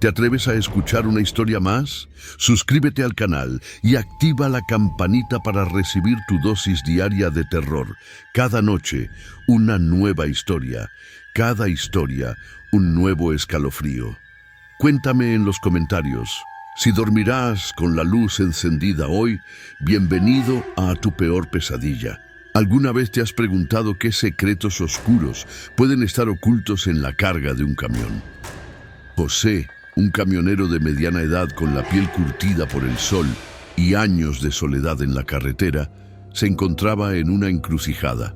¿Te atreves a escuchar una historia más? Suscríbete al canal y activa la campanita para recibir tu dosis diaria de terror. Cada noche, una nueva historia. Cada historia, un nuevo escalofrío. Cuéntame en los comentarios. Si dormirás con la luz encendida hoy, bienvenido a tu peor pesadilla. ¿Alguna vez te has preguntado qué secretos oscuros pueden estar ocultos en la carga de un camión? José, un camionero de mediana edad con la piel curtida por el sol y años de soledad en la carretera, se encontraba en una encrucijada.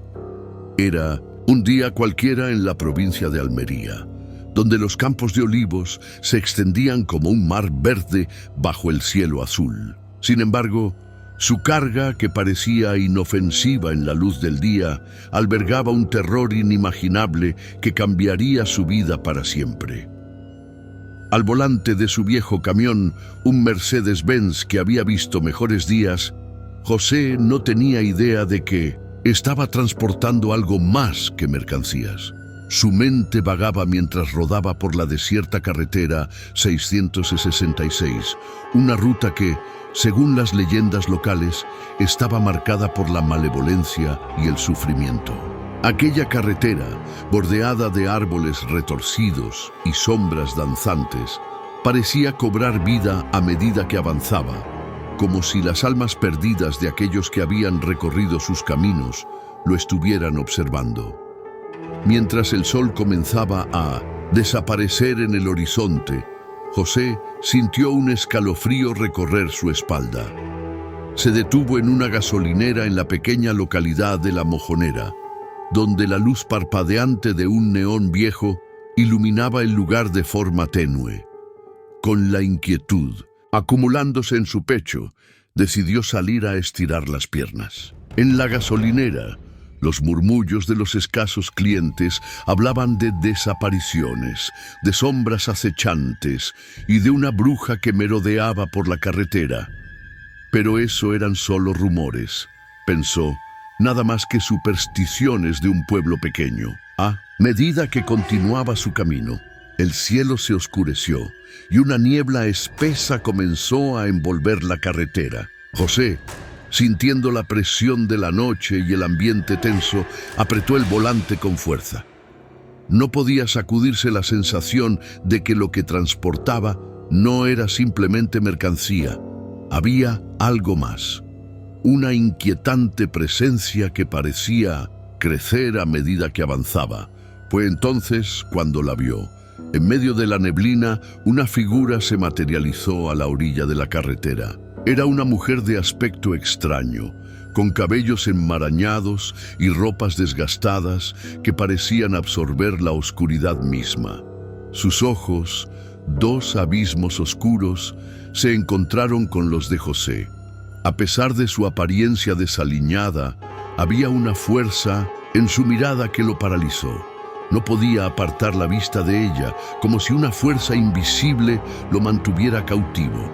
Era un día cualquiera en la provincia de Almería, donde los campos de olivos se extendían como un mar verde bajo el cielo azul. Sin embargo, su carga, que parecía inofensiva en la luz del día, albergaba un terror inimaginable que cambiaría su vida para siempre. Al volante de su viejo camión, un Mercedes-Benz que había visto mejores días, José no tenía idea de que estaba transportando algo más que mercancías. Su mente vagaba mientras rodaba por la desierta carretera 666, una ruta que, según las leyendas locales, estaba marcada por la malevolencia y el sufrimiento. Aquella carretera, bordeada de árboles retorcidos y sombras danzantes, parecía cobrar vida a medida que avanzaba, como si las almas perdidas de aquellos que habían recorrido sus caminos lo estuvieran observando. Mientras el sol comenzaba a desaparecer en el horizonte, José sintió un escalofrío recorrer su espalda. Se detuvo en una gasolinera en la pequeña localidad de La Mojonera, donde la luz parpadeante de un neón viejo iluminaba el lugar de forma tenue. Con la inquietud acumulándose en su pecho, decidió salir a estirar las piernas. En la gasolinera, los murmullos de los escasos clientes hablaban de desapariciones, de sombras acechantes y de una bruja que merodeaba por la carretera. Pero eso eran solo rumores, pensó, nada más que supersticiones de un pueblo pequeño. A medida que continuaba su camino, el cielo se oscureció y una niebla espesa comenzó a envolver la carretera. José, sintiendo la presión de la noche y el ambiente tenso, apretó el volante con fuerza. No podía sacudirse la sensación de que lo que transportaba no era simplemente mercancía. Había algo más. Una inquietante presencia que parecía crecer a medida que avanzaba. Fue entonces cuando la vio. En medio de la neblina, una figura se materializó a la orilla de la carretera. Era una mujer de aspecto extraño, con cabellos enmarañados y ropas desgastadas que parecían absorber la oscuridad misma. Sus ojos, dos abismos oscuros, se encontraron con los de José. A pesar de su apariencia desaliñada, había una fuerza en su mirada que lo paralizó. No podía apartar la vista de ella, como si una fuerza invisible lo mantuviera cautivo.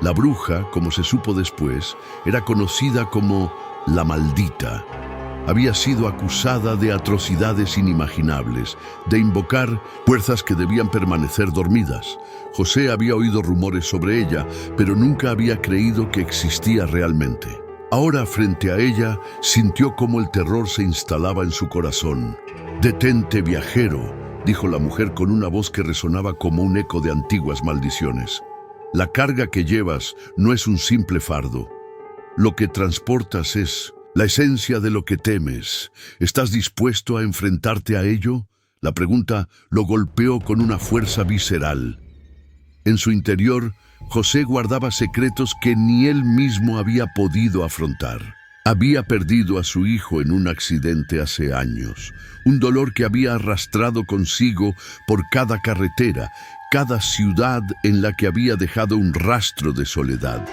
La bruja, como se supo después, era conocida como la Maldita. Había sido acusada de atrocidades inimaginables, de invocar fuerzas que debían permanecer dormidas. José había oído rumores sobre ella, pero nunca había creído que existía realmente. Ahora, frente a ella, sintió cómo el terror se instalaba en su corazón. «Detente, viajero», dijo la mujer con una voz que resonaba como un eco de antiguas maldiciones. «La carga que llevas no es un simple fardo. Lo que transportas es la esencia de lo que temes. ¿Estás dispuesto a enfrentarte a ello?». La pregunta lo golpeó con una fuerza visceral. En su interior, José guardaba secretos que ni él mismo había podido afrontar. Había perdido a su hijo en un accidente hace años, un dolor que había arrastrado consigo por cada carretera, cada ciudad en la que había dejado un rastro de soledad.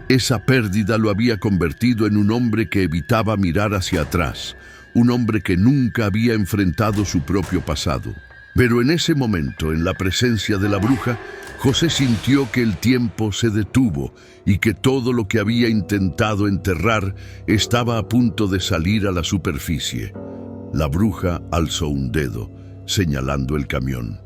Esa pérdida lo había convertido en un hombre que evitaba mirar hacia atrás, un hombre que nunca había enfrentado su propio pasado. Pero en ese momento, en la presencia de la bruja, José sintió que el tiempo se detuvo y que todo lo que había intentado enterrar estaba a punto de salir a la superficie. La bruja alzó un dedo, señalando el camión.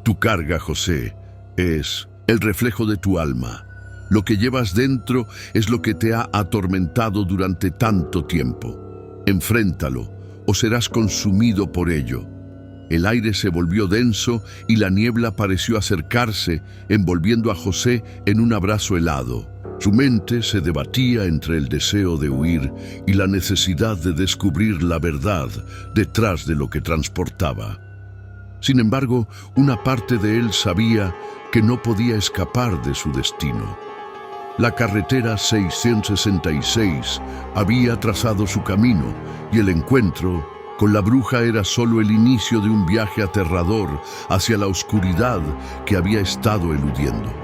«Tu carga, José, Es el reflejo de tu alma. Lo que llevas dentro es lo que te ha atormentado durante tanto tiempo. Enfréntalo o serás consumido por ello. El aire se volvió denso y la niebla pareció acercarse, envolviendo a José en un abrazo helado. Su mente se debatía entre el deseo de huir y la necesidad de descubrir la verdad detrás de lo que transportaba. Sin embargo, una parte de él sabía que no podía escapar de su destino. La carretera 666 había trazado su camino y el encuentro con la bruja era solo el inicio de un viaje aterrador hacia la oscuridad que había estado eludiendo.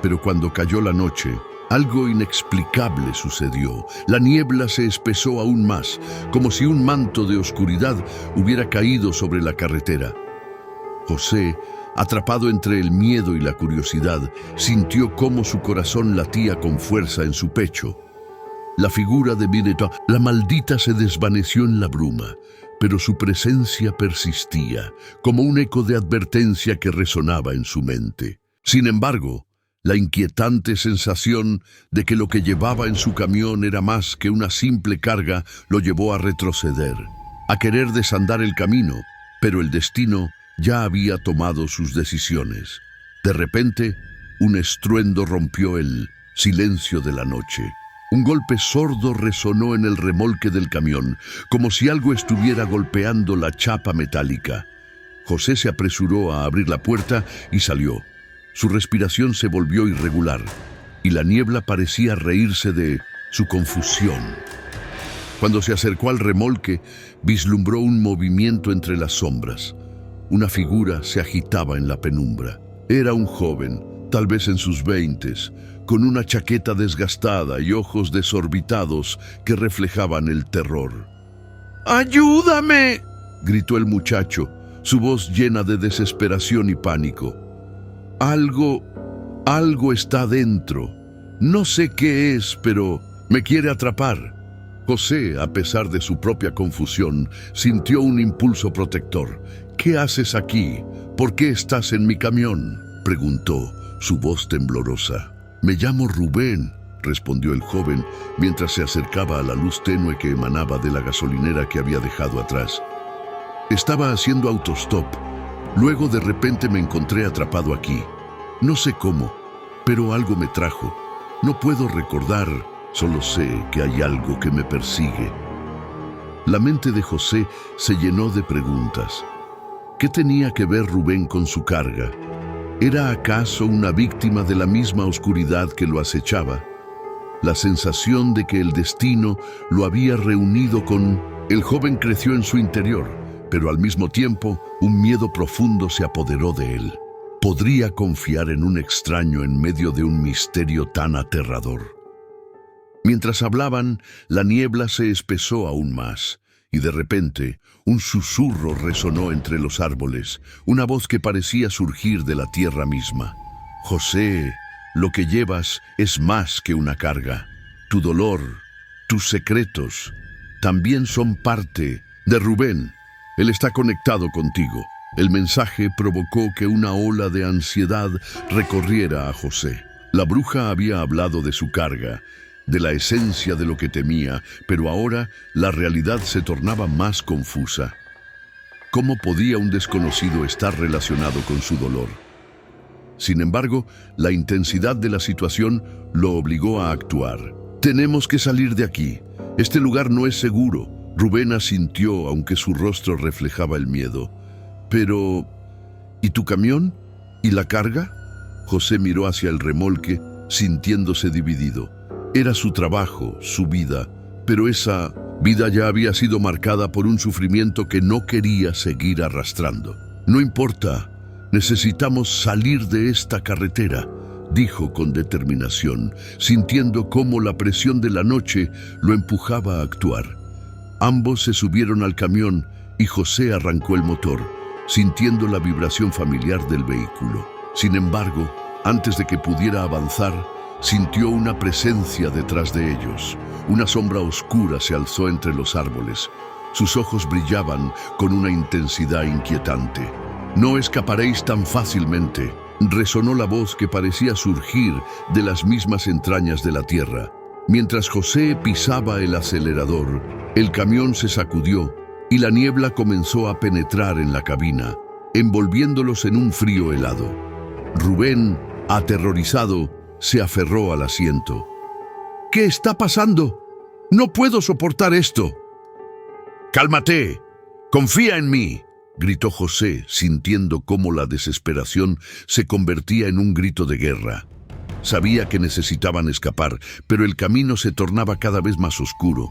Pero cuando cayó la noche, algo inexplicable sucedió. La niebla se espesó aún más, como si un manto de oscuridad hubiera caído sobre la carretera. José, atrapado entre el miedo y la curiosidad, sintió cómo su corazón latía con fuerza en su pecho. La figura de Vineta, la maldita, se desvaneció en la bruma, pero su presencia persistía, como un eco de advertencia que resonaba en su mente. Sin embargo, la inquietante sensación de que lo que llevaba en su camión era más que una simple carga lo llevó a retroceder, a querer desandar el camino, pero el destino ya había tomado sus decisiones. De repente, un estruendo rompió el silencio de la noche. Un golpe sordo resonó en el remolque del camión, como si algo estuviera golpeando la chapa metálica. José se apresuró a abrir la puerta y salió. Su respiración se volvió irregular, y la niebla parecía reírse de su confusión. Cuando se acercó al remolque, vislumbró un movimiento entre las sombras. Una figura se agitaba en la penumbra. Era un joven, tal vez en sus 20s, con una chaqueta desgastada y ojos desorbitados que reflejaban el terror. ¡Ayúdame!, gritó el muchacho, su voz llena de desesperación y pánico. Algo está dentro. No sé qué es, pero me quiere atrapar. José, a pesar de su propia confusión, sintió un impulso protector. ¿Qué haces aquí? ¿Por qué estás en mi camión?, preguntó, su voz temblorosa. Me llamo Rubén, respondió el joven mientras se acercaba a la luz tenue que emanaba de la gasolinera que había dejado atrás. Estaba haciendo autostop. Luego de repente me encontré atrapado aquí. No sé cómo, pero algo me trajo. No puedo recordar, solo sé que hay algo que me persigue. La mente de José se llenó de preguntas. ¿Qué tenía que ver Rubén con su carga? ¿Era acaso una víctima de la misma oscuridad que lo acechaba? La sensación de que el destino lo había reunido con... El joven creció en su interior, pero al mismo tiempo un miedo profundo se apoderó de él. ¿Podría confiar en un extraño en medio de un misterio tan aterrador? Mientras hablaban, la niebla se espesó aún más. Y de repente, un susurro resonó entre los árboles, una voz que parecía surgir de la tierra misma. José, lo que llevas es más que una carga. Tu dolor, tus secretos, también son parte de Rubén. Él está conectado contigo. El mensaje provocó que una ola de ansiedad recorriera a José. La bruja había hablado de su carga, de la esencia de lo que temía, pero ahora la realidad se tornaba más confusa. ¿Cómo podía un desconocido estar relacionado con su dolor? Sin embargo, la intensidad de la situación lo obligó a actuar. Tenemos que salir de aquí. Este lugar no es seguro. Rubén asintió, aunque su rostro reflejaba el miedo. Pero... ¿y tu camión? ¿Y la carga? José miró hacia el remolque, sintiéndose dividido. Era su trabajo, su vida, pero esa vida ya había sido marcada por un sufrimiento que no quería seguir arrastrando. No importa, necesitamos salir de esta carretera, dijo con determinación, sintiendo cómo la presión de la noche lo empujaba a actuar. Ambos se subieron al camión y José arrancó el motor, sintiendo la vibración familiar del vehículo. Sin embargo, antes de que pudiera avanzar, sintió una presencia detrás de ellos. Una sombra oscura se alzó entre los árboles. Sus ojos brillaban con una intensidad inquietante. No escaparéis tan fácilmente, resonó la voz que parecía surgir de las mismas entrañas de la tierra. Mientras José pisaba el acelerador, el camión se sacudió y la niebla comenzó a penetrar en la cabina, envolviéndolos en un frío helado. Rubén, aterrorizado, se aferró al asiento. «¿Qué está pasando? No puedo soportar esto». «Cálmate, confía en mí», gritó José, sintiendo cómo la desesperación se convertía en un grito de guerra. Sabía que necesitaban escapar, pero el camino se tornaba cada vez más oscuro,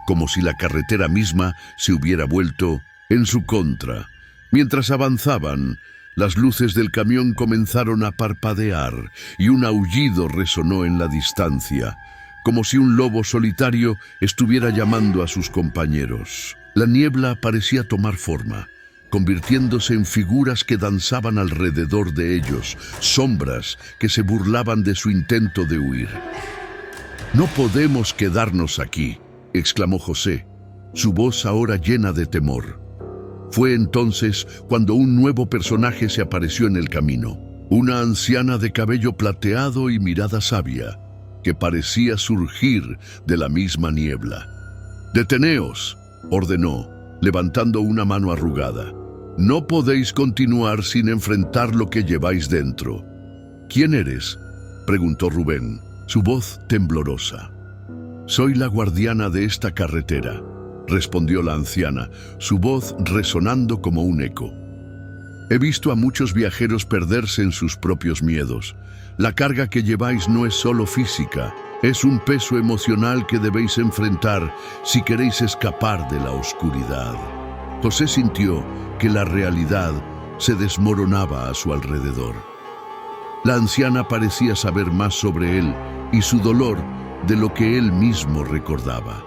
como si la carretera misma se hubiera vuelto en su contra. Mientras avanzaban, las luces del camión comenzaron a parpadear y un aullido resonó en la distancia, como si un lobo solitario estuviera llamando a sus compañeros. La niebla parecía tomar forma, convirtiéndose en figuras que danzaban alrededor de ellos, sombras que se burlaban de su intento de huir. «No podemos quedarnos aquí», exclamó José, su voz ahora llena de temor. Fue entonces cuando un nuevo personaje se apareció en el camino, una anciana de cabello plateado y mirada sabia, que parecía surgir de la misma niebla. «Deteneos», ordenó, levantando una mano arrugada. «No podéis continuar sin enfrentar lo que lleváis dentro». «¿Quién eres?», preguntó Rubén, su voz temblorosa. «Soy la guardiana de esta carretera», respondió la anciana, su voz resonando como un eco. «He visto a muchos viajeros perderse en sus propios miedos. La carga que lleváis no es solo física, es un peso emocional que debéis enfrentar si queréis escapar de la oscuridad». José sintió que la realidad se desmoronaba a su alrededor. La anciana parecía saber más sobre él y su dolor de lo que él mismo recordaba.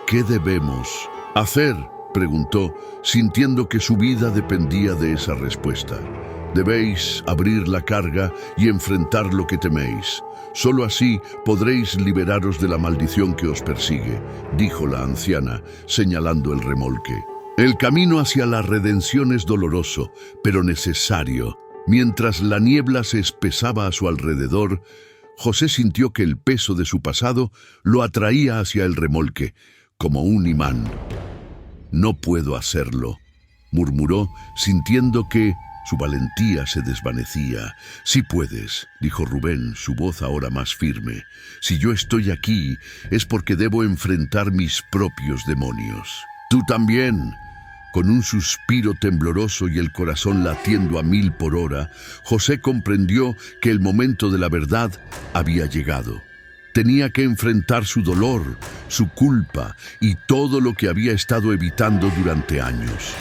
«¿Qué debemos hacer?», preguntó, sintiendo que su vida dependía de esa respuesta. «Debéis abrir la carga y enfrentar lo que teméis. Solo así podréis liberaros de la maldición que os persigue», dijo la anciana, señalando el remolque. El camino hacia la redención es doloroso, pero necesario. Mientras la niebla se espesaba a su alrededor, José sintió que el peso de su pasado lo atraía hacia el remolque, como un imán. «No puedo hacerlo», murmuró, sintiendo que su valentía se desvanecía. «Sí puedes», dijo Rubén, su voz ahora más firme. «Si yo estoy aquí, es porque debo enfrentar mis propios demonios. Tú también». Con un suspiro tembloroso y el corazón latiendo a 1000 por hora, José comprendió que el momento de la verdad había llegado. Tenía que enfrentar su dolor, su culpa y todo lo que había estado evitando durante años.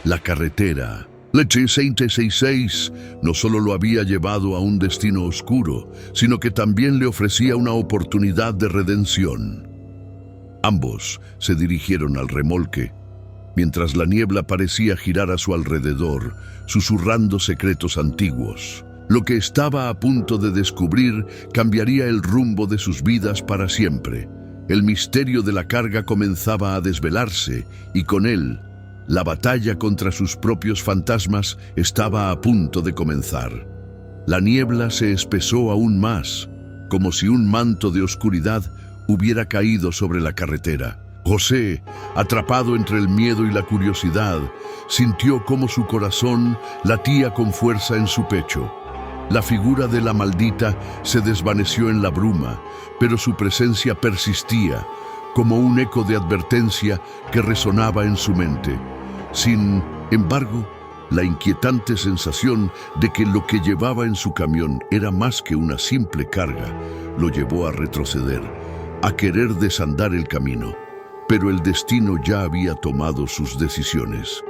La carretera, la 666, no solo lo había llevado a un destino oscuro, sino que también le ofrecía una oportunidad de redención. Ambos se dirigieron al remolque, mientras la niebla parecía girar a su alrededor, susurrando secretos antiguos. Lo que estaba a punto de descubrir cambiaría el rumbo de sus vidas para siempre. El misterio de la carga comenzaba a desvelarse y con él, la batalla contra sus propios fantasmas estaba a punto de comenzar. La niebla se espesó aún más, como si un manto de oscuridad hubiera caído sobre la carretera. José, atrapado entre el miedo y la curiosidad, sintió cómo su corazón latía con fuerza en su pecho. La figura de la maldita se desvaneció en la bruma, pero su presencia persistía, como un eco de advertencia que resonaba en su mente. Sin embargo, la inquietante sensación de que lo que llevaba en su camión era más que una simple carga, lo llevó a retroceder, a querer desandar el camino. Pero el destino ya había tomado sus decisiones.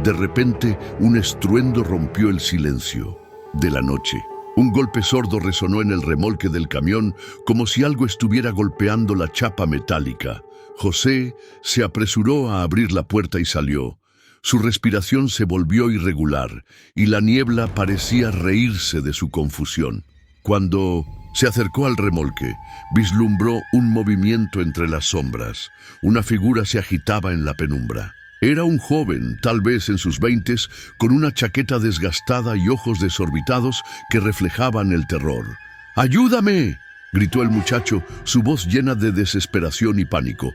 De repente, un estruendo rompió el silencio de la noche. Un golpe sordo resonó en el remolque del camión, como si algo estuviera golpeando la chapa metálica. José se apresuró a abrir la puerta y salió. Su respiración se volvió irregular y la niebla parecía reírse de su confusión. Cuando se acercó al remolque, vislumbró un movimiento entre las sombras. Una figura se agitaba en la penumbra. Era un joven, tal vez en sus 20s, con una chaqueta desgastada y ojos desorbitados que reflejaban el terror. ¡Ayúdame!, gritó el muchacho, su voz llena de desesperación y pánico.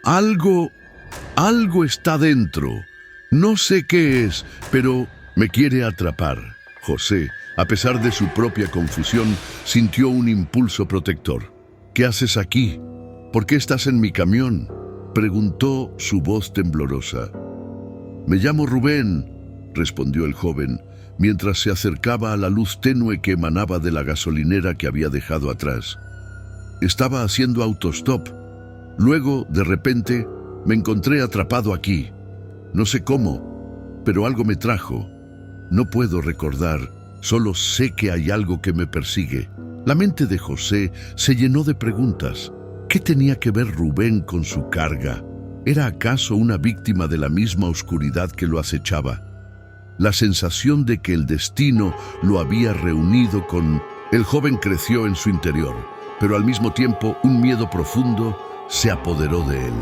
Algo está dentro. No sé qué es, pero me quiere atrapar. José, a pesar de su propia confusión, sintió un impulso protector. ¿Qué haces aquí? ¿Por qué estás en mi camión?, preguntó su voz temblorosa. Me llamo Rubén, respondió el joven, mientras se acercaba a la luz tenue que emanaba de la gasolinera que había dejado atrás. Estaba haciendo autostop. Luego, de repente, me encontré atrapado aquí. No sé cómo, pero algo me trajo. No puedo recordar, solo sé que hay algo que me persigue. La mente de José se llenó de preguntas. ¿Qué tenía que ver Rubén con su carga? ¿Era acaso una víctima de la misma oscuridad que lo acechaba? La sensación de que el destino lo había reunido con... El joven creció en su interior, pero al mismo tiempo un miedo profundo se apoderó de él.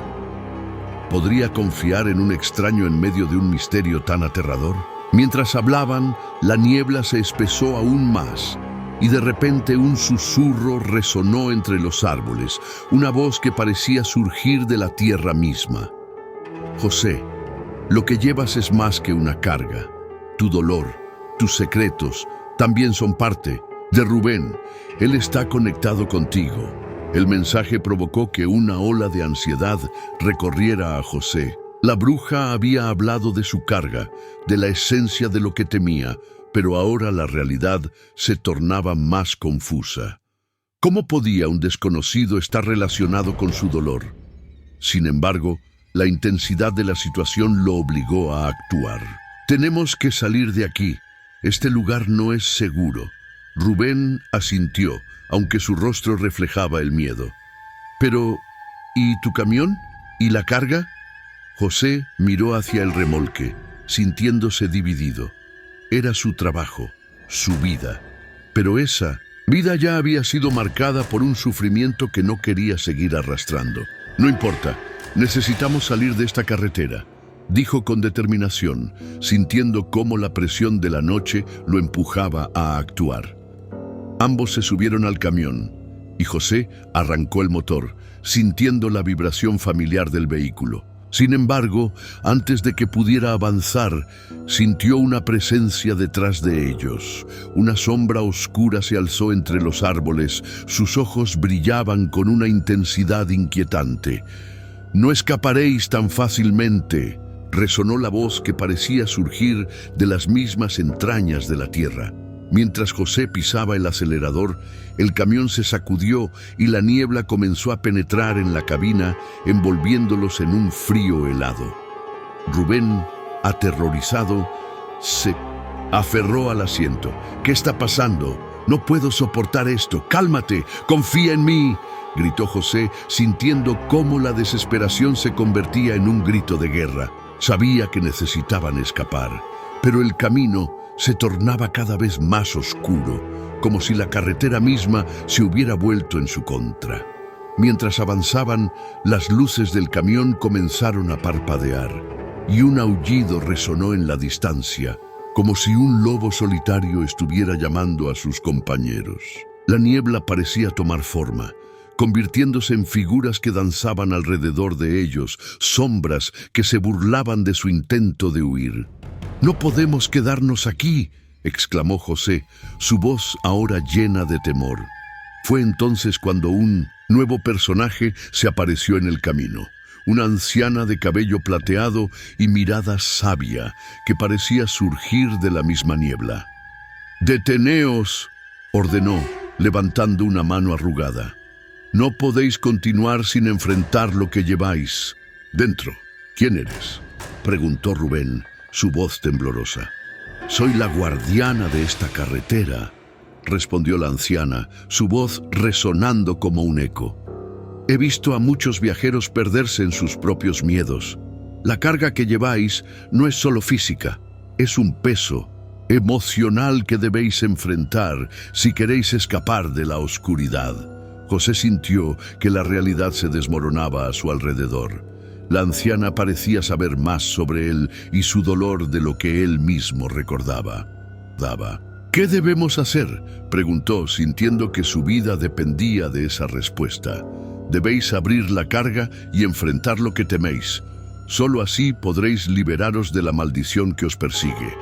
¿Podría confiar en un extraño en medio de un misterio tan aterrador? Mientras hablaban, la niebla se espesó aún más, y de repente un susurro resonó entre los árboles, una voz que parecía surgir de la tierra misma. José, lo que llevas es más que una carga. Tu dolor, tus secretos, también son parte de Rubén. Él está conectado contigo. El mensaje provocó que una ola de ansiedad recorriera a José. La bruja había hablado de su carga, de la esencia de lo que temía, pero ahora la realidad se tornaba más confusa. ¿Cómo podía un desconocido estar relacionado con su dolor? Sin embargo, la intensidad de la situación lo obligó a actuar. Tenemos que salir de aquí. Este lugar no es seguro. Rubén asintió, aunque su rostro reflejaba el miedo. Pero, ¿y tu camión? ¿Y la carga? José miró hacia el remolque, sintiéndose dividido. Era su trabajo, su vida. Pero esa vida ya había sido marcada por un sufrimiento que no quería seguir arrastrando. No importa, necesitamos salir de esta carretera, dijo con determinación, sintiendo cómo la presión de la noche lo empujaba a actuar. Ambos se subieron al camión, y José arrancó el motor, sintiendo la vibración familiar del vehículo. Sin embargo, antes de que pudiera avanzar, sintió una presencia detrás de ellos. Una sombra oscura se alzó entre los árboles, sus ojos brillaban con una intensidad inquietante. «No escaparéis tan fácilmente», resonó la voz que parecía surgir de las mismas entrañas de la tierra. Mientras José pisaba el acelerador, el camión se sacudió y la niebla comenzó a penetrar en la cabina, envolviéndolos en un frío helado. Rubén, aterrorizado, se aferró al asiento. «¿Qué está pasando? No puedo soportar esto. Cálmate, confía en mí», gritó José, sintiendo cómo la desesperación se convertía en un grito de guerra. Sabía que necesitaban escapar, pero el camino se tornaba cada vez más oscuro, como si la carretera misma se hubiera vuelto en su contra. Mientras avanzaban, las luces del camión comenzaron a parpadear, y un aullido resonó en la distancia, como si un lobo solitario estuviera llamando a sus compañeros. La niebla parecía tomar forma, convirtiéndose en figuras que danzaban alrededor de ellos, sombras que se burlaban de su intento de huir. «No podemos quedarnos aquí», exclamó José, su voz ahora llena de temor. Fue entonces cuando un nuevo personaje se apareció en el camino. Una anciana de cabello plateado y mirada sabia que parecía surgir de la misma niebla. «Deteneos», ordenó, levantando una mano arrugada. «No podéis continuar sin enfrentar lo que lleváis dentro». «¿Quién eres?», preguntó Rubén, su voz temblorosa. «Soy la guardiana de esta carretera», respondió la anciana, su voz resonando como un eco. «He visto a muchos viajeros perderse en sus propios miedos. La carga que lleváis no es solo física, es un peso emocional que debéis enfrentar si queréis escapar de la oscuridad». José sintió que la realidad se desmoronaba a su alrededor. La anciana parecía saber más sobre él y su dolor de lo que él mismo recordaba. ¿Qué debemos hacer?, preguntó, sintiendo que su vida dependía de esa respuesta. Debéis abrir la carga y enfrentar lo que teméis. Solo así podréis liberaros de la maldición que os persigue,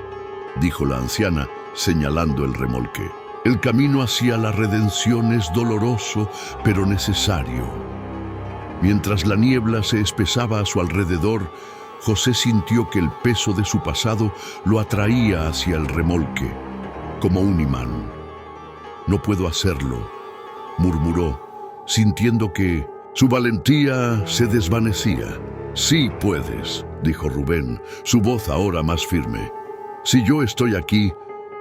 dijo la anciana, señalando el remolque. El camino hacia la redención es doloroso, pero necesario. Mientras la niebla se espesaba a su alrededor, José sintió que el peso de su pasado lo atraía hacia el remolque, como un imán. «No puedo hacerlo», murmuró, sintiendo que su valentía se desvanecía. «Sí puedes», dijo Rubén, su voz ahora más firme. «Si yo estoy aquí,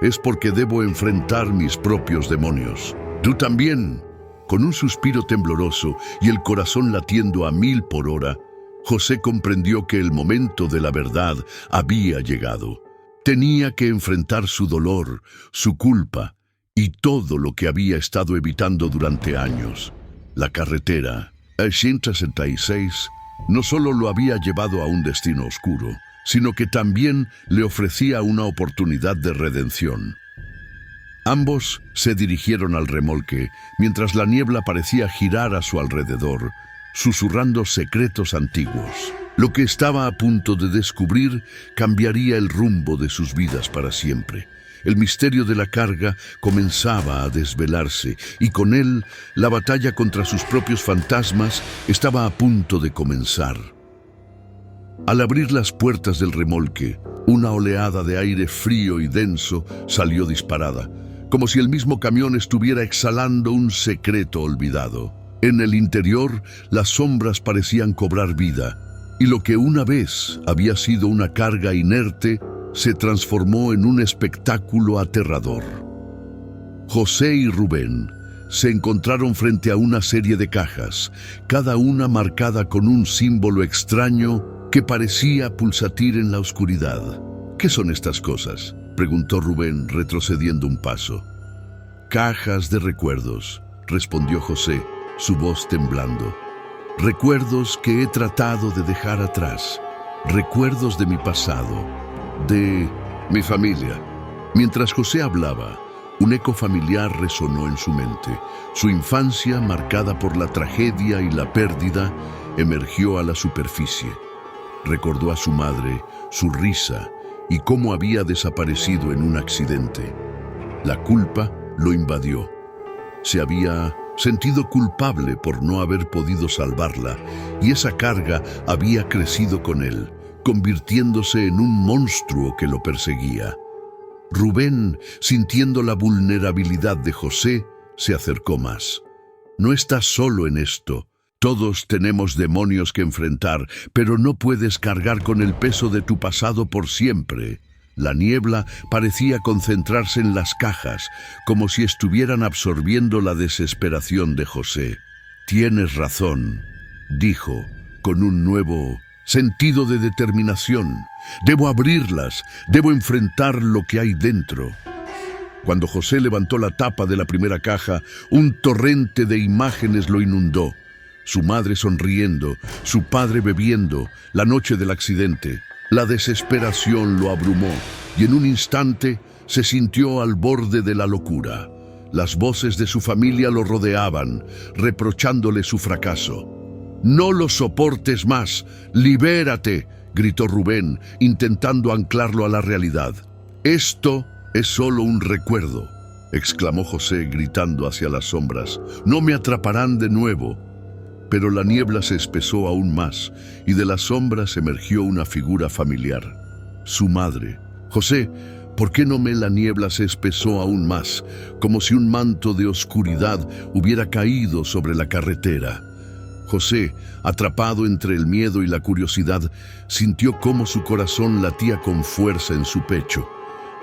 es porque debo enfrentar mis propios demonios. Tú también». Con un suspiro tembloroso y el corazón latiendo a 1000 por hora, José comprendió que el momento de la verdad había llegado. Tenía que enfrentar su dolor, su culpa y todo lo que había estado evitando durante años. La carretera, el 166, no solo lo había llevado a un destino oscuro, sino que también le ofrecía una oportunidad de redención. Ambos se dirigieron al remolque, mientras la niebla parecía girar a su alrededor, susurrando secretos antiguos. Lo que estaba a punto de descubrir cambiaría el rumbo de sus vidas para siempre. El misterio de la carga comenzaba a desvelarse, y con él, la batalla contra sus propios fantasmas estaba a punto de comenzar. Al abrir las puertas del remolque, una oleada de aire frío y denso salió disparada, como si el mismo camión estuviera exhalando un secreto olvidado. En el interior, las sombras parecían cobrar vida, y lo que una vez había sido una carga inerte se transformó en un espectáculo aterrador. José y Rubén se encontraron frente a una serie de cajas, cada una marcada con un símbolo extraño que parecía pulsatir en la oscuridad. «¿Qué son estas cosas?», preguntó Rubén, retrocediendo un paso. «Cajas de recuerdos», respondió José, su voz temblando. «Recuerdos que he tratado de dejar atrás, recuerdos de mi pasado, de mi familia». Mientras José hablaba, un eco familiar resonó en su mente. Su infancia, marcada por la tragedia y la pérdida, emergió a la superficie. Recordó a su madre, su risa y cómo había desaparecido en un accidente. La culpa lo invadió. Se había sentido culpable por no haber podido salvarla, y esa carga había crecido con él, convirtiéndose en un monstruo que lo perseguía. Rubén, sintiendo la vulnerabilidad de José, se acercó más. «No estás solo en esto. Todos tenemos demonios que enfrentar, pero no puedes cargar con el peso de tu pasado por siempre». La niebla parecía concentrarse en las cajas, como si estuvieran absorbiendo la desesperación de José. «Tienes razón», dijo, con un nuevo sentido de determinación. «Debo abrirlas, debo enfrentar lo que hay dentro». Cuando José levantó la tapa de la primera caja, un torrente de imágenes lo inundó. Su madre sonriendo, su padre bebiendo, la noche del accidente. La desesperación lo abrumó y en un instante se sintió al borde de la locura. Las voces de su familia lo rodeaban, reprochándole su fracaso. «No lo soportes más, libérate», gritó Rubén, intentando anclarlo a la realidad. «Esto es solo un recuerdo», exclamó José, gritando hacia las sombras. «No me atraparán de nuevo». Pero la niebla se espesó aún más, y de las sombras emergió una figura familiar. Su madre. «José, ¿por qué no me la niebla se espesó aún más, como si un manto de oscuridad hubiera caído sobre la carretera?» José, atrapado entre el miedo y la curiosidad, sintió cómo su corazón latía con fuerza en su pecho.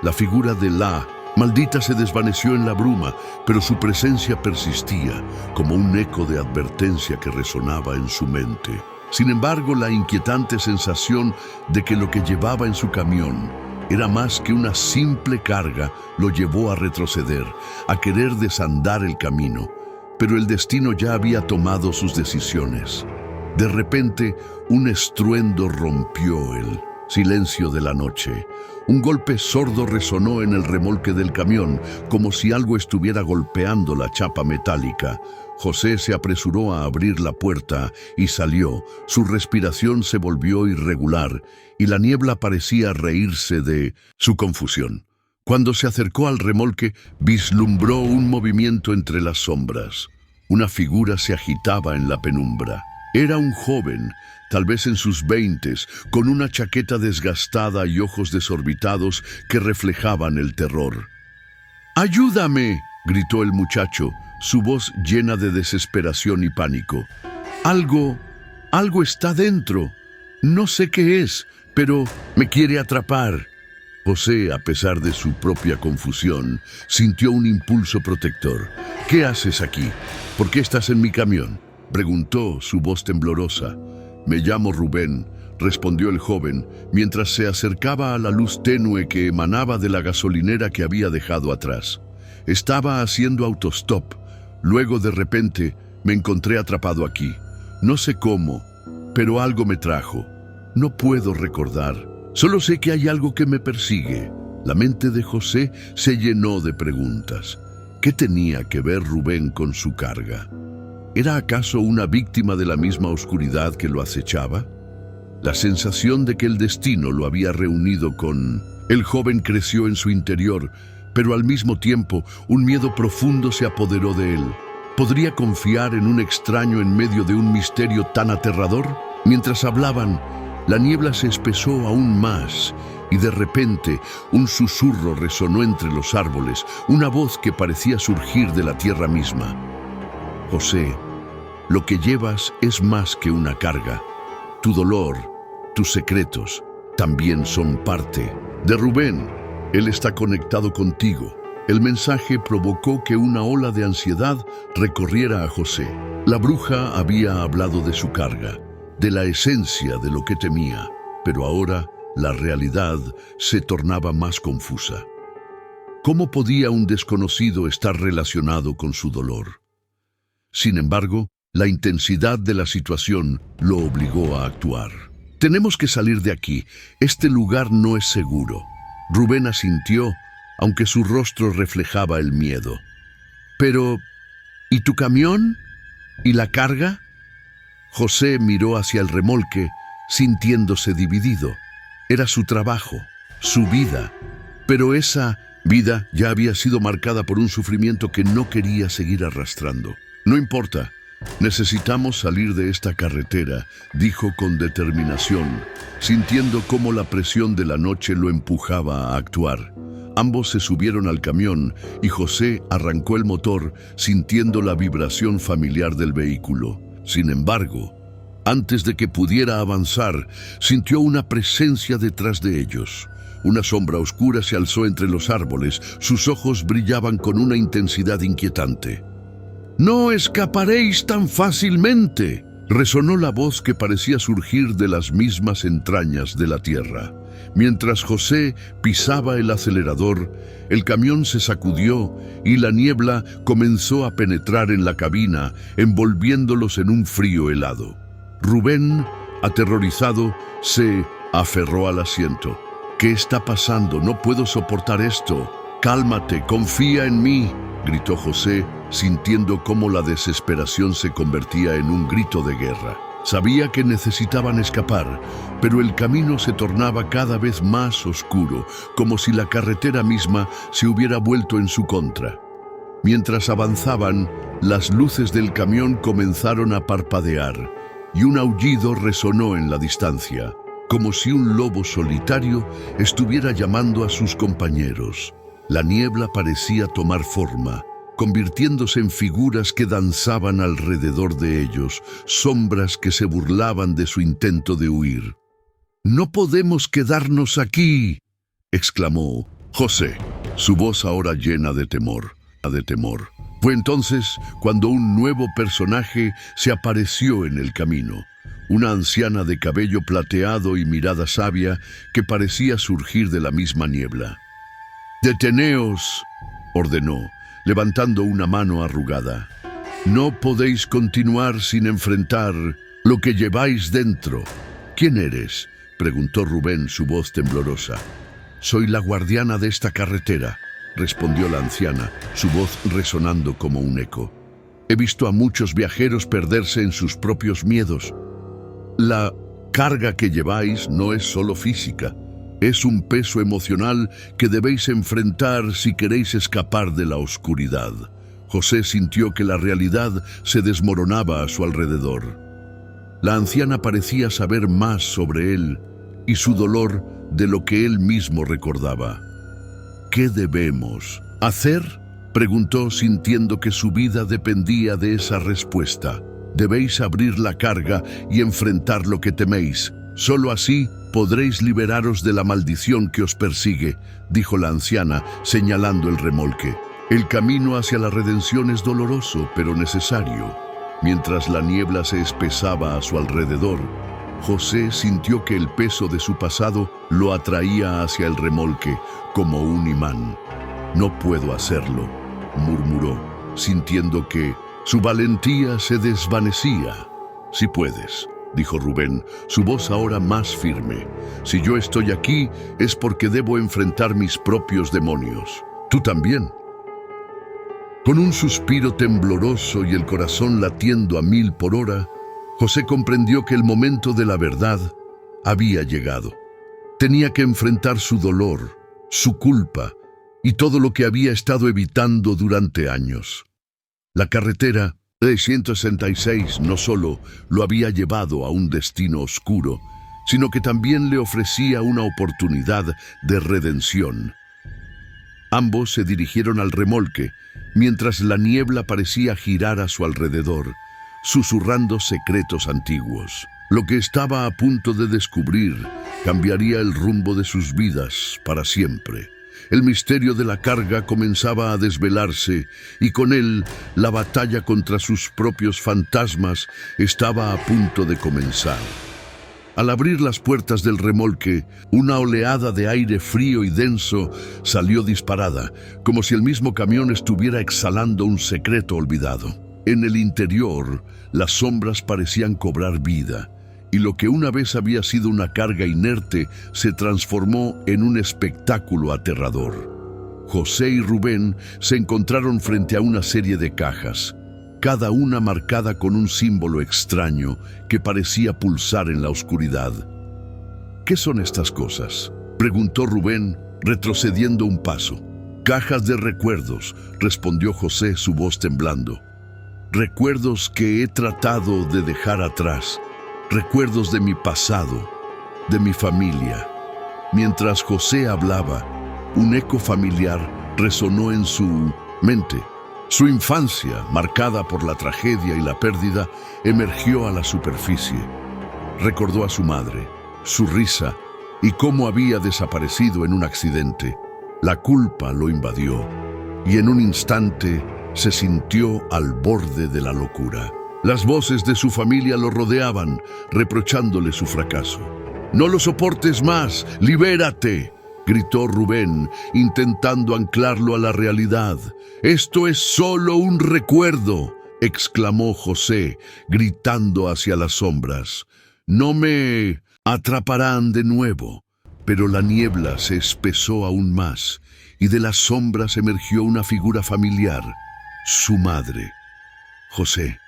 La figura de La maldita se desvaneció en la bruma, pero su presencia persistía, como un eco de advertencia que resonaba en su mente. Sin embargo, la inquietante sensación de que lo que llevaba en su camión era más que una simple carga lo llevó a retroceder, a querer desandar el camino. Pero el destino ya había tomado sus decisiones. De repente, un estruendo rompió el silencio de la noche. Un golpe sordo resonó en el remolque del camión, como si algo estuviera golpeando la chapa metálica. José se apresuró a abrir la puerta y salió. Su respiración se volvió irregular y la niebla parecía reírse de su confusión. Cuando se acercó al remolque, vislumbró un movimiento entre las sombras. Una figura se agitaba en la penumbra. Era un joven, tal vez en sus 20s, con una chaqueta desgastada y ojos desorbitados que reflejaban el terror. ¡Ayúdame!, gritó el muchacho, su voz llena de desesperación y pánico. Algo está dentro. No sé qué es, pero me quiere atrapar. José, a pesar de su propia confusión, sintió un impulso protector. ¿Qué haces aquí? ¿Por qué estás en mi camión?, preguntó, su voz temblorosa. Me llamo Rubén, respondió el joven, mientras se acercaba a la luz tenue que emanaba de la gasolinera que había dejado atrás. Estaba haciendo autostop. Luego, de repente, me encontré atrapado aquí. No sé cómo, pero algo me trajo. No puedo recordar. Solo sé que hay algo que me persigue. La mente de José se llenó de preguntas. ¿Qué tenía que ver Rubén con su carga? ¿Era acaso una víctima de la misma oscuridad que lo acechaba? La sensación de que el destino lo había reunido con... El joven creció en su interior, pero al mismo tiempo un miedo profundo se apoderó de él. ¿Podría confiar en un extraño en medio de un misterio tan aterrador? Mientras hablaban, la niebla se espesó aún más y de repente un susurro resonó entre los árboles, una voz que parecía surgir de la tierra misma. José, lo que llevas es más que una carga. Tu dolor, tus secretos, también son parte de Rubén. Él está conectado contigo. El mensaje provocó que una ola de ansiedad recorriera a José. La bruja había hablado de su carga, de la esencia de lo que temía, pero ahora la realidad se tornaba más confusa. ¿Cómo podía un desconocido estar relacionado con su dolor? Sin embargo, la intensidad de la situación lo obligó a actuar. Tenemos que salir de aquí. Este lugar no es seguro. Rubén asintió, aunque su rostro reflejaba el miedo. Pero, ¿y tu camión? ¿Y la carga? José miró hacia el remolque, sintiéndose dividido. Era su trabajo, su vida, pero esa vida ya había sido marcada por un sufrimiento que no quería seguir arrastrando. No importa, necesitamos salir de esta carretera, dijo con determinación, sintiendo cómo la presión de la noche lo empujaba a actuar. Ambos se subieron al camión y José arrancó el motor, sintiendo la vibración familiar del vehículo. Sin embargo, antes de que pudiera avanzar, sintió una presencia detrás de ellos. Una sombra oscura se alzó entre los árboles, sus ojos brillaban con una intensidad inquietante. «¡No escaparéis tan fácilmente!», resonó la voz que parecía surgir de las mismas entrañas de la tierra. Mientras José pisaba el acelerador, el camión se sacudió y la niebla comenzó a penetrar en la cabina, envolviéndolos en un frío helado. Rubén, aterrorizado, se aferró al asiento. «¿Qué está pasando? No puedo soportar esto». «Cálmate, confía en mí», gritó José, sintiendo cómo la desesperación se convertía en un grito de guerra. Sabía que necesitaban escapar, pero el camino se tornaba cada vez más oscuro, como si la carretera misma se hubiera vuelto en su contra. Mientras avanzaban, las luces del camión comenzaron a parpadear, y un aullido resonó en la distancia, como si un lobo solitario estuviera llamando a sus compañeros. La niebla parecía tomar forma, convirtiéndose en figuras que danzaban alrededor de ellos, sombras que se burlaban de su intento de huir. «¡No podemos quedarnos aquí!», exclamó José, su voz ahora llena de temor. Fue entonces cuando un nuevo personaje se apareció en el camino, una anciana de cabello plateado y mirada sabia que parecía surgir de la misma niebla. «Deteneos», ordenó, levantando una mano arrugada. «No podéis continuar sin enfrentar lo que lleváis dentro. ¿Quién eres?, preguntó Rubén, su voz temblorosa. Soy la guardiana de esta carretera, respondió la anciana, su voz resonando como un eco. He visto a muchos viajeros perderse en sus propios miedos. La carga que lleváis no es solo física, es un peso emocional que debéis enfrentar si queréis escapar de la oscuridad. José sintió que la realidad se desmoronaba a su alrededor. La anciana parecía saber más sobre él y su dolor de lo que él mismo recordaba. ¿Qué debemos hacer?, preguntó, sintiendo que su vida dependía de esa respuesta. Debéis abrir la carga y enfrentar lo que teméis. Solo así podréis liberaros de la maldición que os persigue, dijo la anciana, señalando el remolque. El camino hacia la redención es doloroso, pero necesario. Mientras la niebla se espesaba a su alrededor, José sintió que el peso de su pasado lo atraía hacia el remolque como un imán. No puedo hacerlo, murmuró, sintiendo que su valentía se desvanecía. Sí puedes, dijo Rubén, su voz ahora más firme. Si yo estoy aquí es porque debo enfrentar mis propios demonios. Tú también. Con un suspiro tembloroso y el corazón latiendo a 1000 por hora, José comprendió que el momento de la verdad había llegado. Tenía que enfrentar su dolor, su culpa y todo lo que había estado evitando durante años. La carretera 366 no solo lo había llevado a un destino oscuro, sino que también le ofrecía una oportunidad de redención. Ambos se dirigieron al remolque, mientras la niebla parecía girar a su alrededor, susurrando secretos antiguos. Lo que estaba a punto de descubrir cambiaría el rumbo de sus vidas para siempre. El misterio de la carga comenzaba a desvelarse y con él la batalla contra sus propios fantasmas estaba a punto de comenzar. Al abrir las puertas del remolque, una oleada de aire frío y denso salió disparada, como si el mismo camión estuviera exhalando un secreto olvidado. En el interior, las sombras parecían cobrar vida, y lo que una vez había sido una carga inerte se transformó en un espectáculo aterrador. José y Rubén se encontraron frente a una serie de cajas, cada una marcada con un símbolo extraño que parecía pulsar en la oscuridad. ¿Qué son estas cosas?, preguntó Rubén, retrocediendo un paso. Cajas de recuerdos, respondió José, su voz temblando. Recuerdos que he tratado de dejar atrás, recuerdos de mi pasado, de mi familia. Mientras José hablaba, un eco familiar resonó en su mente. Su infancia, marcada por la tragedia y la pérdida, emergió a la superficie. Recordó a su madre, su risa y cómo había desaparecido en un accidente. La culpa lo invadió y en un instante se sintió al borde de la locura. Las voces de su familia lo rodeaban, reprochándole su fracaso. «No lo soportes más, libérate», gritó Rubén, intentando anclarlo a la realidad. «Esto es solo un recuerdo», exclamó José, gritando hacia las sombras. «No me atraparán de nuevo». Pero la niebla se espesó aún más, y de las sombras emergió una figura familiar, su madre. «José,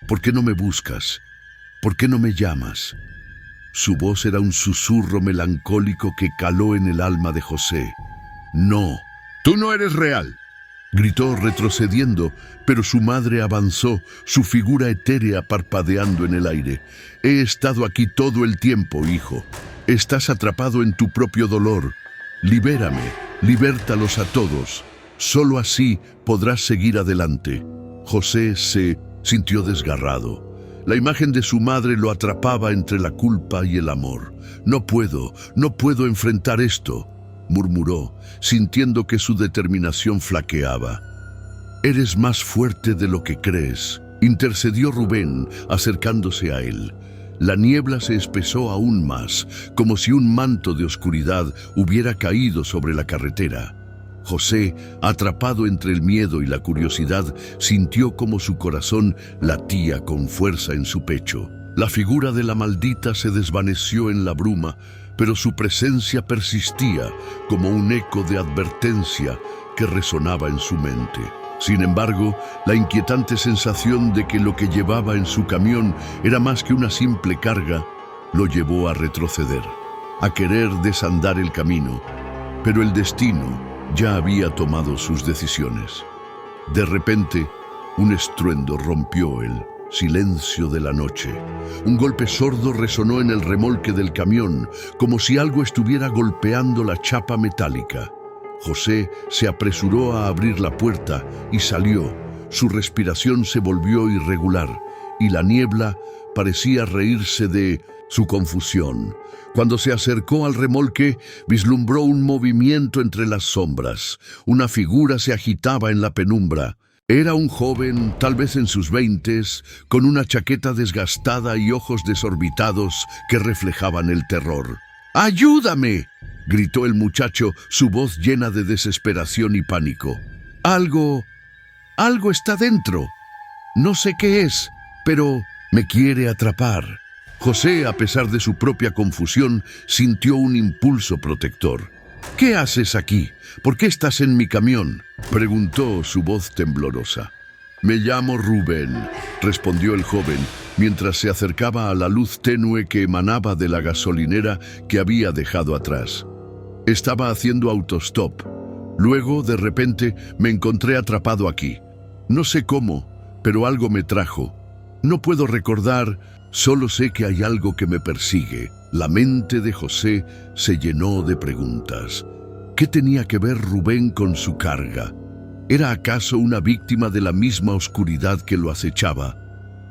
¿por qué no me buscas? ¿Por qué no me llamas?». Su voz era un susurro melancólico que caló en el alma de José. «No, tú no eres real», gritó retrocediendo, pero su madre avanzó, su figura etérea parpadeando en el aire. «He estado aquí todo el tiempo, hijo. Estás atrapado en tu propio dolor. Libérame, libértalos a todos. Solo así podrás seguir adelante». José se sintió desgarrado. La imagen de su madre lo atrapaba entre la culpa y el amor. No puedo enfrentar esto», murmuró, sintiendo que su determinación flaqueaba. «Eres más fuerte de lo que crees», intercedió Rubén, acercándose a él. La niebla se espesó aún más, como si un manto de oscuridad hubiera caído sobre la carretera. José, atrapado entre el miedo y la curiosidad, sintió como su corazón latía con fuerza en su pecho. La figura de la maldita se desvaneció en la bruma, pero su presencia persistía como un eco de advertencia que resonaba en su mente. Sin embargo, la inquietante sensación de que lo que llevaba en su camión era más que una simple carga, lo llevó a retroceder, a querer desandar el camino, pero el destino ya había tomado sus decisiones. De repente, un estruendo rompió el silencio de la noche. Un golpe sordo resonó en el remolque del camión, como si algo estuviera golpeando la chapa metálica. José se apresuró a abrir la puerta y salió. Su respiración se volvió irregular y la niebla parecía reírse de su confusión. Cuando se acercó al remolque, vislumbró un movimiento entre las sombras. Una figura se agitaba en la penumbra. Era un joven, tal vez en sus 20s, con una chaqueta desgastada y ojos desorbitados que reflejaban el terror. ¡Ayúdame!, gritó el muchacho, su voz llena de desesperación y pánico. Algo está dentro. No sé qué es, pero me quiere atrapar. José, a pesar de su propia confusión, sintió un impulso protector. ¿Qué haces aquí? ¿Por qué estás en mi camión?, preguntó su voz temblorosa. Me llamo Rubén, respondió el joven, mientras se acercaba a la luz tenue que emanaba de la gasolinera que había dejado atrás. Estaba haciendo autostop. Luego, de repente, me encontré atrapado aquí. No sé cómo, pero algo me trajo. No puedo recordar, solo sé que hay algo que me persigue. La mente de José se llenó de preguntas. ¿Qué tenía que ver Rubén con su carga? ¿Era acaso una víctima de la misma oscuridad que lo acechaba?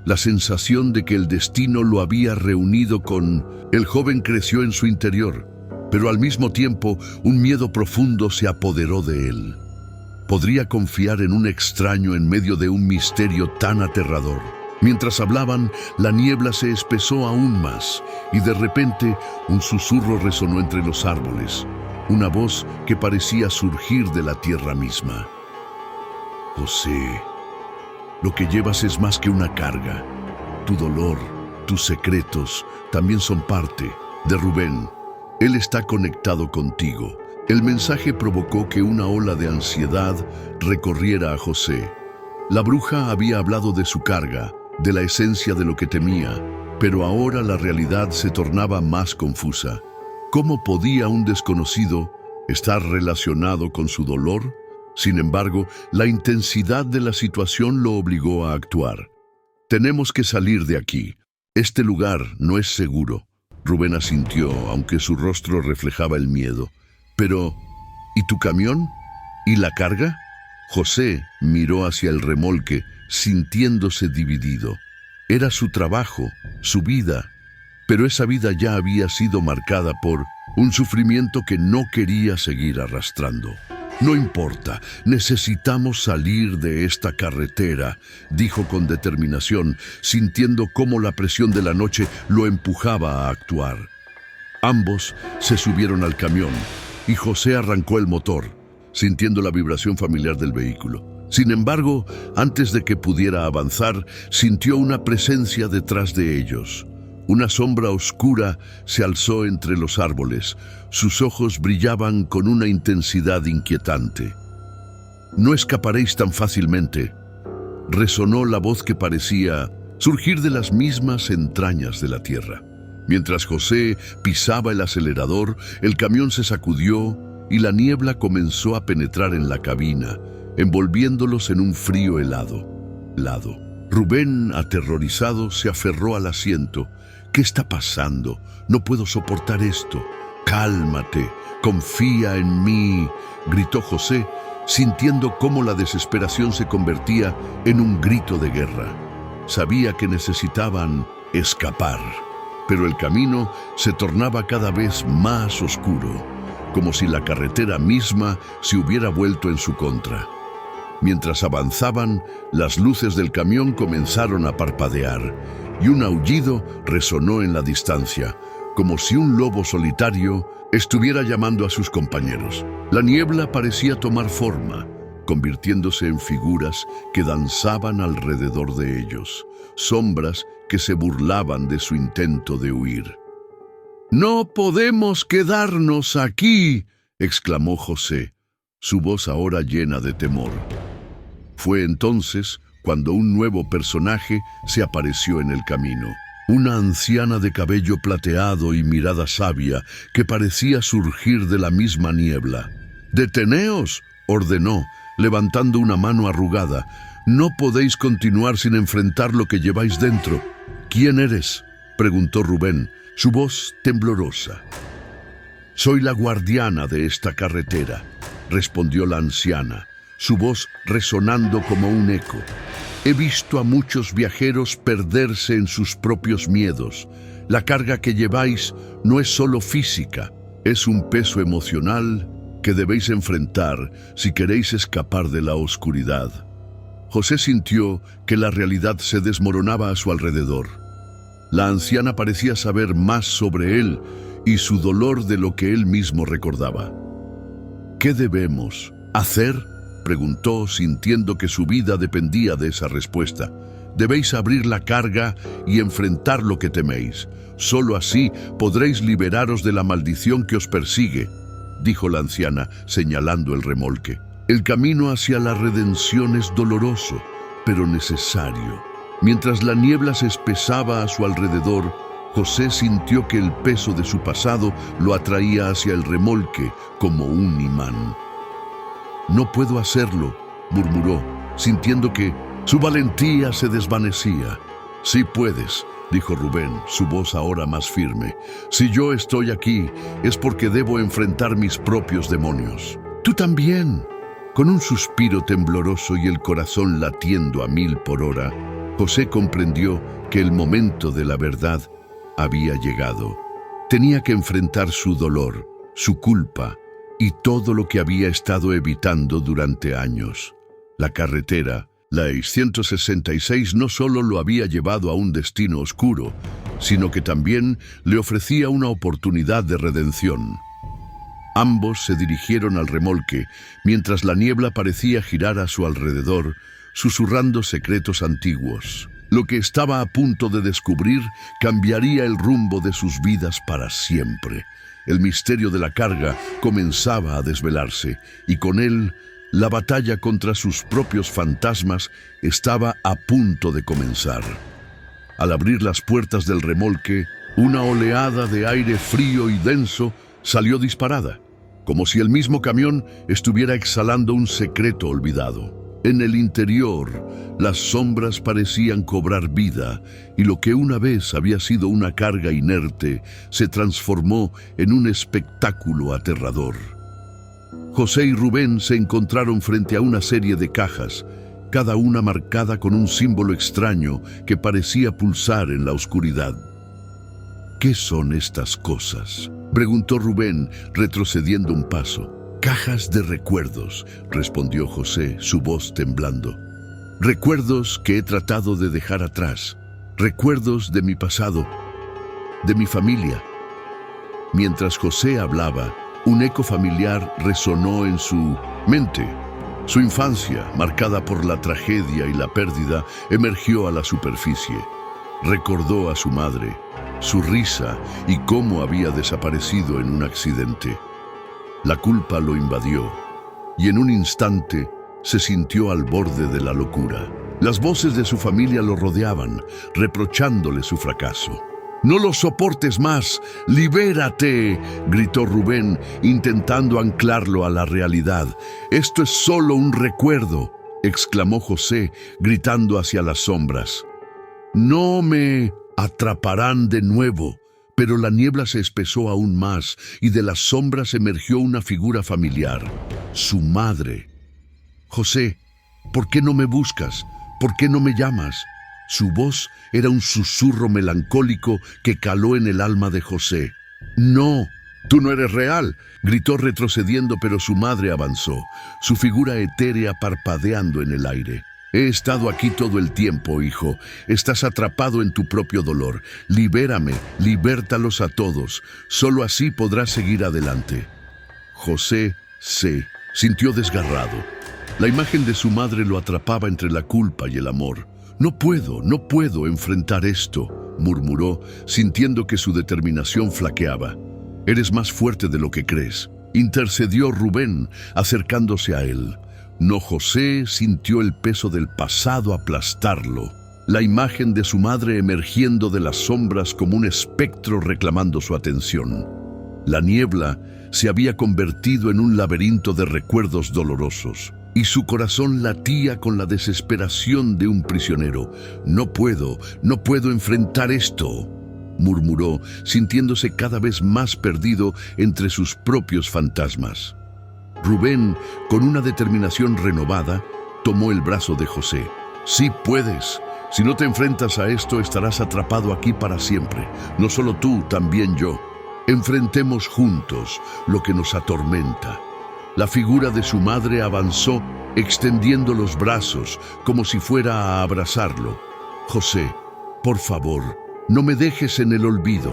La sensación de que el destino lo había reunido con el joven creció en su interior, pero al mismo tiempo un miedo profundo se apoderó de él. ¿Podría confiar en un extraño en medio de un misterio tan aterrador? Mientras hablaban, la niebla se espesó aún más y de repente un susurro resonó entre los árboles, una voz que parecía surgir de la tierra misma. José, lo que llevas es más que una carga. Tu dolor, tus secretos también son parte de Rubén. Él está conectado contigo. El mensaje provocó que una ola de ansiedad recorriera a José. La bruja había hablado de su carga, de la esencia de lo que temía, pero ahora la realidad se tornaba más confusa. ¿Cómo podía un desconocido estar relacionado con su dolor? Sin embargo, la intensidad de la situación lo obligó a actuar. Tenemos que salir de aquí. Este lugar no es seguro. Rubén asintió, aunque su rostro reflejaba el miedo. Pero, ¿y tu camión? ¿Y la carga? José miró hacia el remolque, sintiéndose dividido. Era su trabajo, su vida, pero esa vida ya había sido marcada por un sufrimiento que no quería seguir arrastrando. No importa, necesitamos salir de esta carretera, dijo con determinación, sintiendo cómo la presión de la noche lo empujaba a actuar. Ambos se subieron al camión y José arrancó el motor, sintiendo la vibración familiar del vehículo. Sin embargo, antes de que pudiera avanzar, sintió una presencia detrás de ellos. Una sombra oscura se alzó entre los árboles. Sus ojos brillaban con una intensidad inquietante. «No escaparéis tan fácilmente», resonó la voz que parecía surgir de las mismas entrañas de la tierra. Mientras José pisaba el acelerador, el camión se sacudió y la niebla comenzó a penetrar en la cabina, envolviéndolos en un frío helado. Rubén, aterrorizado, se aferró al asiento. «¿Qué está pasando? No puedo soportar esto». «Cálmate, confía en mí», gritó José, sintiendo cómo la desesperación se convertía en un grito de guerra. Sabía que necesitaban escapar, pero el camino se tornaba cada vez más oscuro, como si la carretera misma se hubiera vuelto en su contra. Mientras avanzaban, las luces del camión comenzaron a parpadear y un aullido resonó en la distancia, como si un lobo solitario estuviera llamando a sus compañeros. La niebla parecía tomar forma, convirtiéndose en figuras que danzaban alrededor de ellos, sombras que se burlaban de su intento de huir. «¡No podemos quedarnos aquí!», exclamó José, su voz ahora llena de temor. Fue entonces cuando un nuevo personaje se apareció en el camino. Una anciana de cabello plateado y mirada sabia que parecía surgir de la misma niebla. «¡Deteneos!», ordenó, levantando una mano arrugada. «No podéis continuar sin enfrentar lo que lleváis dentro». «¿Quién eres?», preguntó Rubén, su voz temblorosa. «Soy la guardiana de esta carretera», respondió la anciana, su voz resonando como un eco. «He visto a muchos viajeros perderse en sus propios miedos. La carga que lleváis no es solo física, es un peso emocional que debéis enfrentar si queréis escapar de la oscuridad». José sintió que la realidad se desmoronaba a su alrededor. La anciana parecía saber más sobre él y su dolor de lo que él mismo recordaba. «¿Qué debemos hacer?», preguntó, sintiendo que su vida dependía de esa respuesta. «Debéis abrir la carga y enfrentar lo que teméis. Solo así podréis liberaros de la maldición que os persigue», dijo la anciana, señalando el remolque. «El camino hacia la redención es doloroso, pero necesario». Mientras la niebla se espesaba a su alrededor, José sintió que el peso de su pasado lo atraía hacia el remolque como un imán. «No puedo hacerlo», murmuró, sintiendo que su valentía se desvanecía. «Sí puedes», dijo Rubén, su voz ahora más firme. «Si yo estoy aquí, es porque debo enfrentar mis propios demonios». «Tú también». Con un suspiro tembloroso y el corazón latiendo a 1000 por hora, José comprendió que el momento de la verdad había llegado. Tenía que enfrentar su dolor, su culpa y todo lo que había estado evitando durante años. La carretera, la 666, no solo lo había llevado a un destino oscuro, sino que también le ofrecía una oportunidad de redención. Ambos se dirigieron al remolque, mientras la niebla parecía girar a su alrededor, susurrando secretos antiguos. Lo que estaba a punto de descubrir cambiaría el rumbo de sus vidas para siempre. El misterio de la carga comenzaba a desvelarse, y con él, la batalla contra sus propios fantasmas estaba a punto de comenzar. Al abrir las puertas del remolque, una oleada de aire frío y denso salió disparada, como si el mismo camión estuviera exhalando un secreto olvidado. En el interior, las sombras parecían cobrar vida, y lo que una vez había sido una carga inerte se transformó en un espectáculo aterrador. José y Rubén se encontraron frente a una serie de cajas, cada una marcada con un símbolo extraño que parecía pulsar en la oscuridad. «¿Qué son estas cosas?», preguntó Rubén, retrocediendo un paso. «Cajas de recuerdos», respondió José, su voz temblando. «Recuerdos que he tratado de dejar atrás. Recuerdos de mi pasado, de mi familia». Mientras José hablaba, un eco familiar resonó en su mente. Su infancia, marcada por la tragedia y la pérdida, emergió a la superficie. Recordó a su madre, su risa y cómo había desaparecido en un accidente. La culpa lo invadió, y en un instante se sintió al borde de la locura. Las voces de su familia lo rodeaban, reprochándole su fracaso. «¡No lo soportes más! ¡Libérate!», gritó Rubén, intentando anclarlo a la realidad. «Esto es solo un recuerdo», exclamó José, gritando hacia las sombras. «No me atraparán de nuevo». Pero la niebla se espesó aún más y de las sombras emergió una figura familiar, su madre. «José, ¿por qué no me buscas? ¿Por qué no me llamas?». Su voz era un susurro melancólico que caló en el alma de José. «No, tú no eres real», gritó retrocediendo, pero su madre avanzó, su figura etérea parpadeando en el aire. «He estado aquí todo el tiempo, hijo. Estás atrapado en tu propio dolor. Libérame, libértalos a todos. Solo así podrás seguir adelante». José se sintió desgarrado. La imagen de su madre lo atrapaba entre la culpa y el amor. No puedo enfrentar esto, murmuró, sintiendo que su determinación flaqueaba. Eres más fuerte de lo que crees, intercedió Rubén, acercándose a él. No, José sintió el peso del pasado aplastarlo, la imagen de su madre emergiendo de las sombras como un espectro reclamando su atención. La niebla se había convertido en un laberinto de recuerdos dolorosos, y su corazón latía con la desesperación de un prisionero. No puedo enfrentar esto, murmuró, sintiéndose cada vez más perdido entre sus propios fantasmas. Rubén, con una determinación renovada, tomó el brazo de José. Sí puedes. Si no te enfrentas a esto, estarás atrapado aquí para siempre. No solo tú, también yo. Enfrentemos juntos lo que nos atormenta. La figura de su madre avanzó, extendiendo los brazos, como si fuera a abrazarlo. José, por favor, no me dejes en el olvido.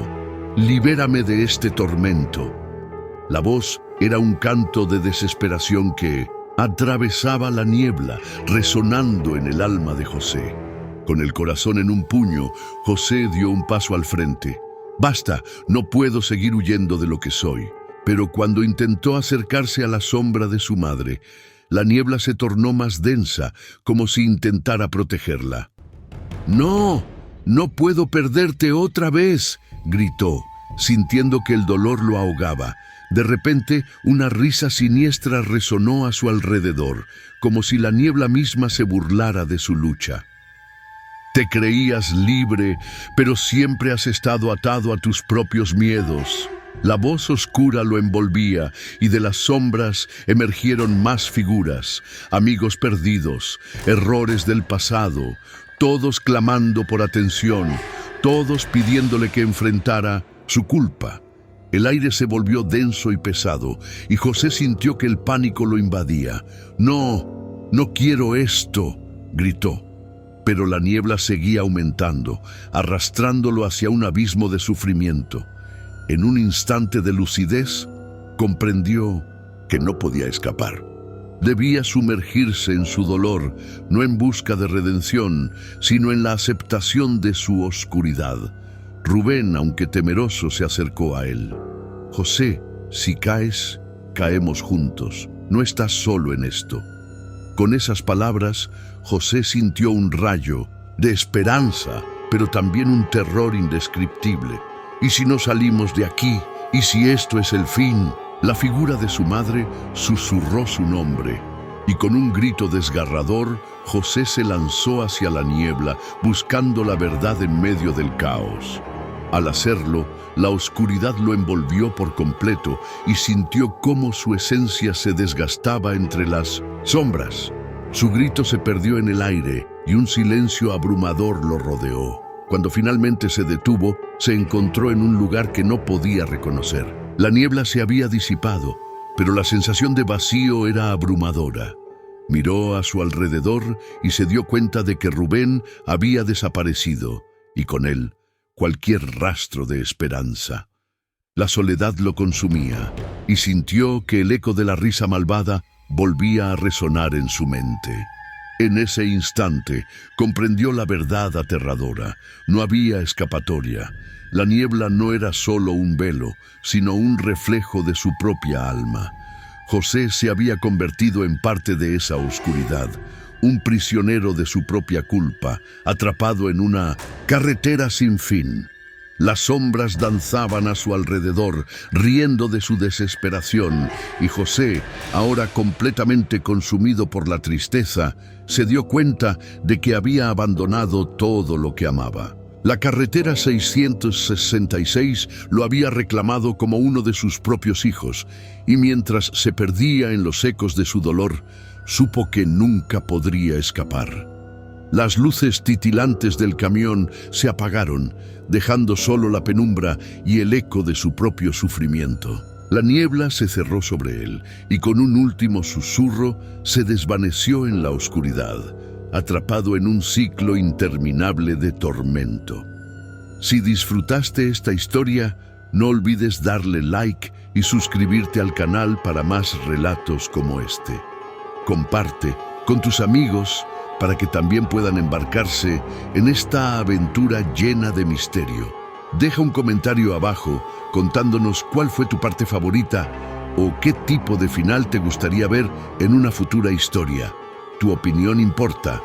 Libérame de este tormento. La voz era un canto de desesperación que atravesaba la niebla, resonando en el alma de José. Con el corazón en un puño, José dio un paso al frente. Basta, no puedo seguir huyendo de lo que soy. Pero cuando intentó acercarse a la sombra de su madre, la niebla se tornó más densa, como si intentara protegerla. ¡No! ¡No puedo perderte otra vez!, gritó, sintiendo que el dolor lo ahogaba. De repente, una risa siniestra resonó a su alrededor, como si la niebla misma se burlara de su lucha. Te creías libre, pero siempre has estado atado a tus propios miedos. La voz oscura lo envolvía y de las sombras emergieron más figuras, amigos perdidos, errores del pasado, todos clamando por atención, todos pidiéndole que enfrentara su culpa. El aire se volvió denso y pesado, y José sintió que el pánico lo invadía. No quiero esto, gritó. Pero la niebla seguía aumentando, arrastrándolo hacia un abismo de sufrimiento. En un instante de lucidez, comprendió que no podía escapar. Debía sumergirse en su dolor, no en busca de redención, sino en la aceptación de su oscuridad. Rubén, aunque temeroso, se acercó a él. José, si caes, caemos juntos. No estás solo en esto. Con esas palabras, José sintió un rayo de esperanza, pero también un terror indescriptible. ¿Y si no salimos de aquí? ¿Y si esto es el fin? La figura de su madre susurró su nombre, y con un grito desgarrador, José se lanzó hacia la niebla, buscando la verdad en medio del caos. Al hacerlo, la oscuridad lo envolvió por completo y sintió cómo su esencia se desgastaba entre las sombras. Su grito se perdió en el aire y un silencio abrumador lo rodeó. Cuando finalmente se detuvo, se encontró en un lugar que no podía reconocer. La niebla se había disipado, pero la sensación de vacío era abrumadora. Miró a su alrededor y se dio cuenta de que Rubén había desaparecido, y con él cualquier rastro de esperanza. La soledad lo consumía, y sintió que el eco de la risa malvada volvía a resonar en su mente. En ese instante, comprendió la verdad aterradora. No había escapatoria. La niebla no era solo un velo, sino un reflejo de su propia alma. José se había convertido en parte de esa oscuridad, un prisionero de su propia culpa, atrapado en una carretera sin fin. Las sombras danzaban a su alrededor, riendo de su desesperación, y José, ahora completamente consumido por la tristeza, se dio cuenta de que había abandonado todo lo que amaba. La carretera 666 lo había reclamado como uno de sus propios hijos, y mientras se perdía en los ecos de su dolor, supo que nunca podría escapar. Las luces titilantes del camión se apagaron, dejando solo la penumbra y el eco de su propio sufrimiento. La niebla se cerró sobre él y con un último susurro se desvaneció en la oscuridad, atrapado en un ciclo interminable de tormento. Si disfrutaste esta historia, no olvides darle like y suscribirte al canal para más relatos como este. comparte con tus amigos para que también puedan embarcarse en esta aventura llena de misterio. Deja un comentario abajo contándonos cuál fue tu parte favorita o qué tipo de final te gustaría ver en una futura historia. Tu opinión importa